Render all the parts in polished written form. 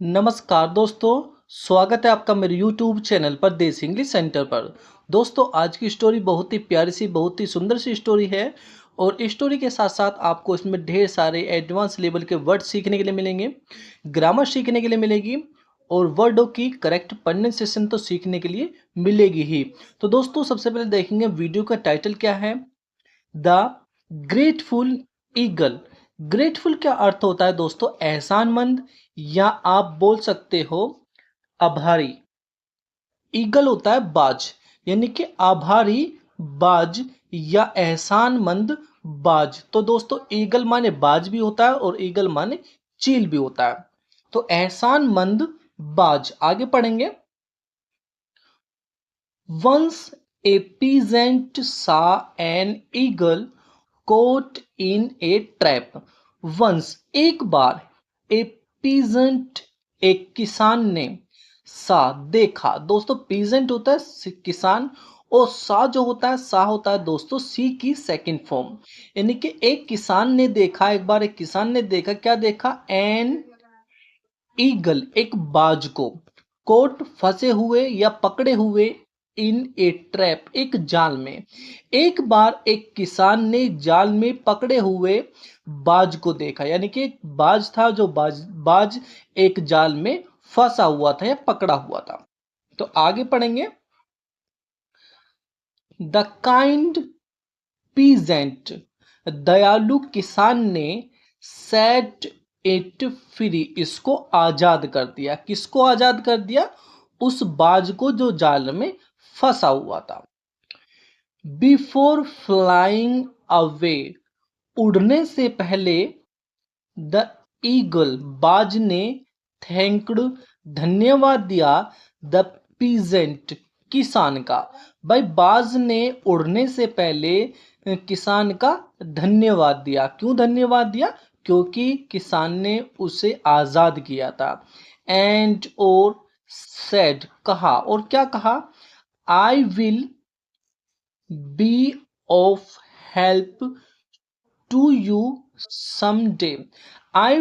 नमस्कार दोस्तों, स्वागत है आपका मेरे YouTube चैनल पर देश इंग्लिश सेंटर पर। दोस्तों, आज की स्टोरी बहुत ही प्यारी सी, बहुत ही सुंदर सी स्टोरी है और स्टोरी के साथ साथ आपको इसमें ढेर सारे एडवांस लेवल के वर्ड सीखने के लिए मिलेंगे, ग्रामर सीखने के लिए मिलेगी और वर्डों की करेक्ट प्रोनाउंसिएशन तो सीखने के लिए मिलेगी ही। तो दोस्तों, सबसे पहले देखेंगे वीडियो का टाइटल क्या है। The grateful eagle. ग्रेटफुल क्या अर्थ होता है दोस्तों? एहसानमंद, या आप बोल सकते हो आभारी। ईगल होता है बाज, यानी कि आभारी बाज या एहसानमंद बाज। तो दोस्तों, ईगल माने बाज भी होता है और ईगल माने चील भी होता है। तो एहसानमंद बाज। आगे पढ़ेंगे। Once a peasant saw an eagle caught in a trap. Once एक बार, a peasant एक किसान ने, सा देखा। दोस्तों, peasant होता है किसान और सा जो होता है, सा होता है दोस्तों सी की सेकंड फॉर्म। यानी कि एक किसान ने देखा, एक बार एक किसान ने देखा, क्या देखा? एन ईगल एक बाज को, कोट फंसे हुए या पकड़े हुए, इन ए ट्रैप एक जाल में। एक बार एक किसान ने जाल में पकड़े हुए बाज को देखा, यानी कि एक बाज था जो बाज एक जाल में फंसा हुआ था या पकड़ा हुआ था। तो आगे पढ़ेंगे। द काइंड पीजेंट, दयालु किसान ने, सेट इट फ्री, इसको आजाद कर दिया। किसको आजाद कर दिया? उस बाज को जो जाल में फंसा हुआ था। बिफोर फ्लाइंग अवे, उड़ने से पहले, द ईगल बाज ने, थैंक्ड धन्यवाद दिया, द पीजेंट किसान का। भाई, बाज ने उड़ने से पहले किसान का धन्यवाद दिया। क्यों धन्यवाद दिया? क्योंकि किसान ने उसे आजाद किया था। एंड और सेड कहा, और क्या कहा? I will be of help to you someday. I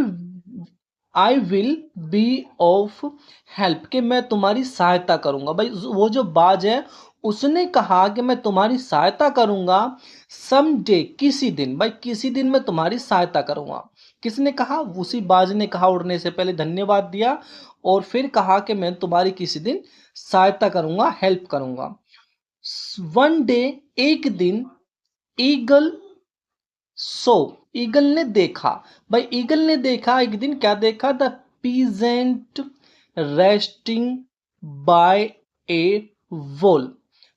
I will be of help, के मैं तुम्हारी सहायता करूंगा। भाई, वो जो बाज है उसने कहा कि मैं तुम्हारी सहायता करूंगा समडे, किसी दिन। भाई, किसी दिन मैं तुम्हारी सहायता करूंगा। किसने कहा? उसी बाज ने कहा। उड़ने से पहले धन्यवाद दिया और फिर कहा कि मैं तुम्हारी किसी दिन सहायता करूंगा, हेल्प करूंगा। वन डे एक दिन, ईगल सो ईगल ने देखा। भाई, ईगल ने देखा एक दिन, क्या देखा? The peasant resting by a wall.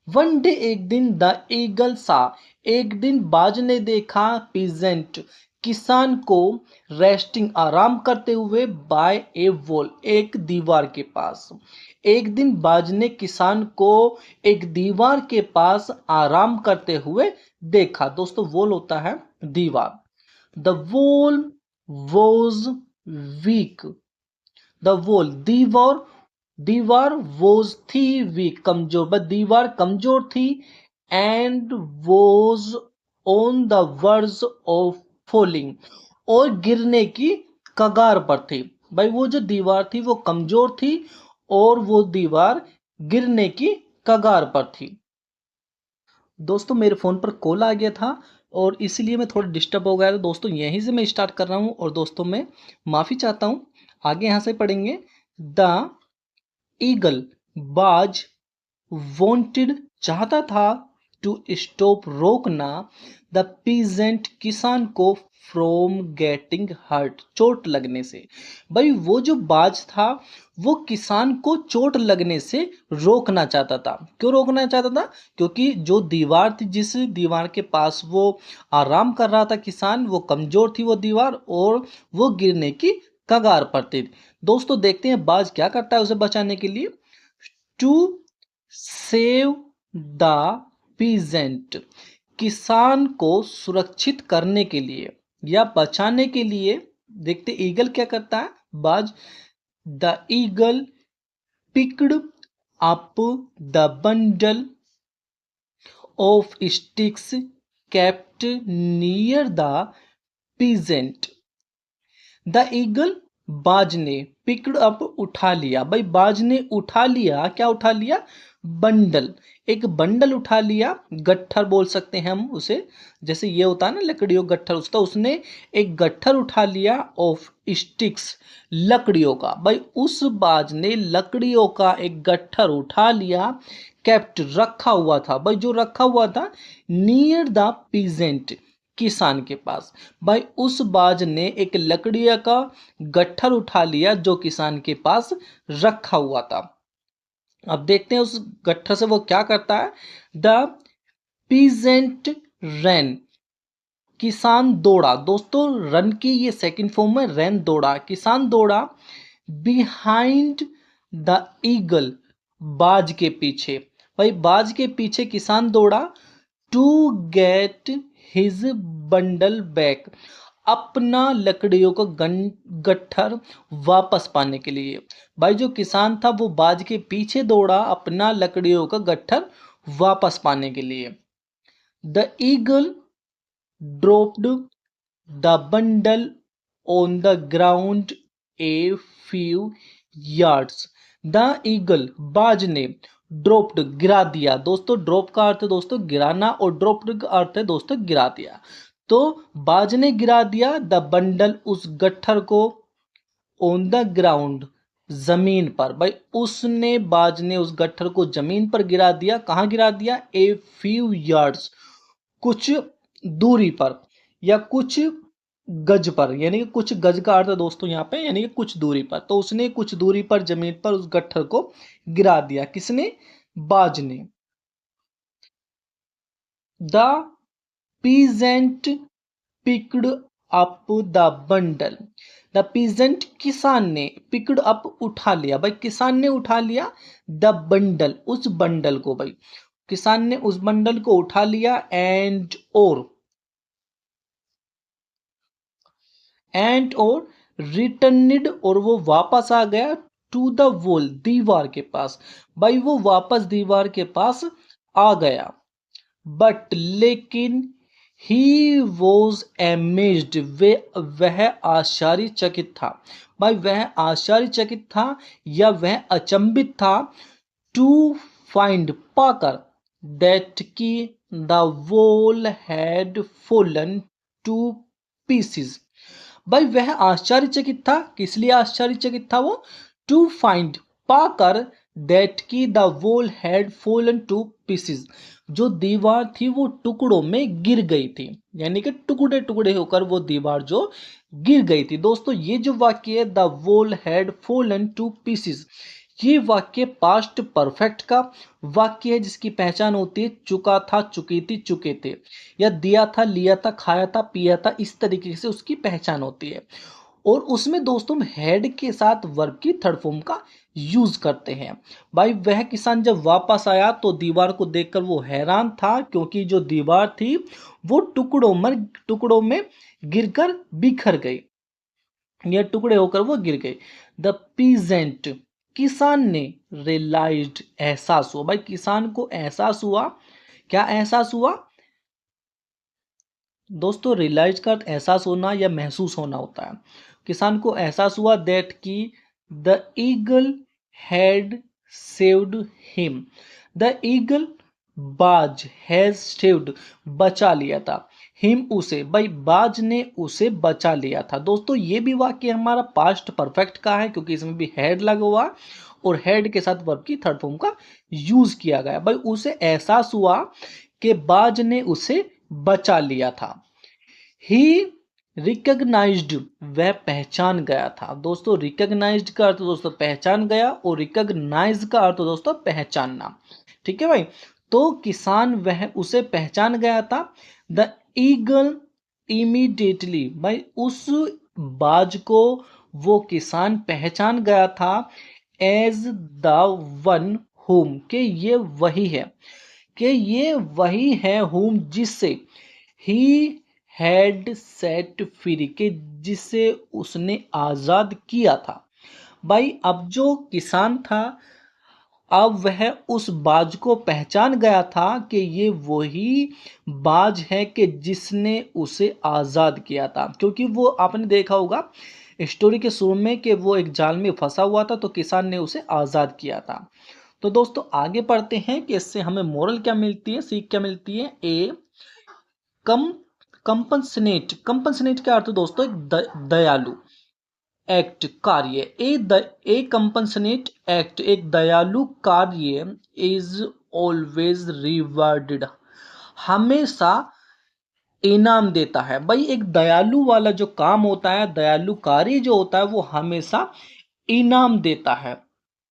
One day एक दिन, द ईगल सा एक दिन बाज ने देखा, पीजेंट किसान को, रेस्टिंग आराम करते हुए, बाय ए वॉल एक दीवार के पास। एक दिन बाज ने किसान को एक दीवार के पास आराम करते हुए देखा। दोस्तों, वॉल होता है दीवार। The wall was weak. The wall दीवार, दीवार वॉज थी वीक कमजोर, बट दीवार कमजोर थी। And was on the verge of falling, और गिरने की कगार पर थी। भाई, वो जो दीवार थी वो कमजोर थी और वो दीवार गिरने की कगार पर थी। दोस्तों, मेरे फ़ोन पर कॉल आ गया था और इसलिए मैं थोड़ा डिस्टर्ब हो गया था। दोस्तों, यहीं से मैं स्टार्ट कर रहा हूँ और दोस्तों मैं माफ़ी चाहता हूँ। आगे यहाँ से पढ़ेंगे। द ईगल बाज वांटेड चाहता था, टू स्टॉप रोकना, द पीजेंट किसान को, फ्रॉम गेटिंग हर्ट चोट लगने से। भाई, वो जो बाज था वो किसान को चोट लगने से रोकना चाहता था। क्यों रोकना चाहता था? क्योंकि जो दीवार थी, जिस दीवार के पास वो आराम कर रहा था किसान, वो कमजोर थी वो दीवार और वो गिरने की कगार पर थी। दोस्तों, देखते हैं बाज क्या करता है उसे बचाने के लिए। टू सेव द पीजेंट, किसान को सुरक्षित करने के लिए या बचाने के लिए। देखते ईगल क्या करता है, बाज। The eagle picked up the bundle of sticks kept near the peasant. The eagle बाज ने पिकड अप उठा लिया। भाई बाज ने उठा लिया, क्या उठा लिया? बंडल, एक बंडल उठा लिया, गट्ठर बोल सकते हैं हम उसे, जैसे ये होता है ना लकड़ियों गट्ठर, उसका उसने एक गट्ठर उठा लिया ऑफ स्टिक्स, लकड़ियों का। भाई उस बाज ने लकड़ियों का एक गट्ठर उठा लिया, केप्ट रखा हुआ था। भाई जो रखा हुआ था नियर द पीजेंट, किसान के पास। भाई उस बाज ने एक लकड़िया का गट्ठर उठा लिया जो किसान के पास रखा हुआ था। अब देखते हैं उस गट्ठर से वो क्या करता है। द पीजेंट रैन, किसान दौड़ा। दोस्तों रन की ये सेकंड फॉर्म में रैन, दौड़ा, किसान दौड़ा। बिहाइंड द ईगल, बाज के पीछे। भाई बाज के पीछे किसान दौड़ा। To get his bundle back, अपना लकड़ियों का गट्ठर वापस पाने के लिए। भाई जो किसान था वो बाज के पीछे दौड़ा अपना लकड़ियों का गट्ठर वापस पाने के लिए। The eagle dropped the bundle on the ground a few yards. The eagle, बाज ने, ड्रॉप्ड, गिरा दिया। दोस्तों ड्रॉप का अर्थ है दोस्तों गिराना, और ड्रॉप्ड का अर्थ है दोस्तों गिरा दिया। तो बाज ने गिरा दिया द बंडल, उस गट्ठर को, ऑन द ग्राउंड, जमीन पर। भाई उसने, बाज ने उस गट्ठर को जमीन पर गिरा दिया। कहाँ गिरा दिया? ए फ्यू यार्ड्स, कुछ दूरी पर या कुछ गज पर, यानी कि कुछ गज का अर्थ है दोस्तों यहाँ पे, यानी कि कुछ दूरी पर। तो उसने कुछ दूरी पर जमीन पर उस गट्ठर को गिरा दिया। किसने? बाज ने। The peasant picked up the bundle, the peasant, किसान ने, पिक्ड अप, उठा लिया। भाई किसान ने उठा लिया द बंडल, उस बंडल को। भाई किसान ने उस बंडल को उठा लिया। और रिटर्निड, और वो वापस आ गया। टू द वॉल, दीवार के पास। भाई वो वापस दीवार के पास आ गया। बट लेकिन ही वॉज एमेज्ड, वे, वह आश्चर्यचकित था। भाई वह आश्चर्यचकित था या वह अचंभित था। टू फाइंड, पाकर, दैट की the wall had fallen two pieces. भाई वह आश्चर्यचकित था, किस लिए आश्चर्यचकित था वो? टू फाइंड, पाकर, दैट की the wall had fallen two pieces, जो दीवार थी वो टुकड़ों में गिर गई थी, यानी कि टुकड़े टुकड़े होकर वो दीवार जो गिर गई थी। दोस्तों ये जो वाक्य है the wall had fallen two pieces, ये वाक्य पास्ट परफेक्ट का वाक्य है जिसकी पहचान होती है चुका था, चुकी थी, चुके थे, या दिया था, लिया था, खाया था, पिया था, इस तरीके से उसकी पहचान होती है। और उसमें दोस्तों हम हैड के साथ वर्ब की थर्ड फॉर्म का यूज करते हैं। भाई वह किसान जब वापस आया तो दीवार को देखकर वो हैरान था, क्योंकि जो दीवार थी वो टुकड़ों में गिरकर बिखर गई, या टुकड़े होकर वो गिर गई। द पीजेंट, किसान ने, रियलाइज्ड, एहसास हुआ। भाई किसान को एहसास हुआ, क्या एहसास हुआ दोस्तों? रियलाइज का एहसास होना या महसूस होना होता है। किसान को एहसास हुआ दैट की the eagle had saved him, the eagle, बाज, हैज सेव्ड, बचा लिया था, हिम, उसे। भाई बाज ने उसे बचा लिया था। दोस्तों ये भी वाक्य हमारा पास्ट परफेक्ट का है, क्योंकि इसमें भी हैड लगा हुआ और हैड के साथ वर्ब की थर्ड फॉर्म का यूज किया गया। भाई उसे एहसास हुआ कि बाज ने उसे बचा लिया था। ही रिकग्नाइज्ड, वह पहचान गया था। दोस्तों रिकग्नाइज्ड का अर्थ दोस्तों पहचान गया, और रिकग्नाइज का अर्थ दोस्तों पहचानना। ठीक है भाई, तो किसान वह उसे पहचान गया था। द ईगल इमीडिएटली, भाई उस बाज को वो किसान पहचान गया था एज द वन होम, के ये वही है, कि ये वही है होम, जिससे ही हैड सेट फ्री, के जिसे उसने आजाद किया था। भाई अब जो किसान था, अब वह उस बाज को पहचान गया था कि ये वही बाज है कि जिसने उसे आजाद किया था। क्योंकि वो आपने देखा होगा स्टोरी के शुरू में कि वो एक जाल में फंसा हुआ था तो किसान ने उसे आज़ाद किया था। तो दोस्तों आगे पढ़ते हैं कि इससे हमें मोरल क्या मिलती है, सीख क्या मिलती है। ए कम कंपनसेट, कंपनसेट का अर्थ दोस्तों एक दयालु एक्ट कार्य। ए कंपनसेट एक्ट एक दयालु कार्य इज ऑलवेज रिवार्डेड, हमेशा इनाम देता है। भाई एक दयालु वाला जो काम होता है, दयालु कार्य जो होता है वो हमेशा इनाम देता है।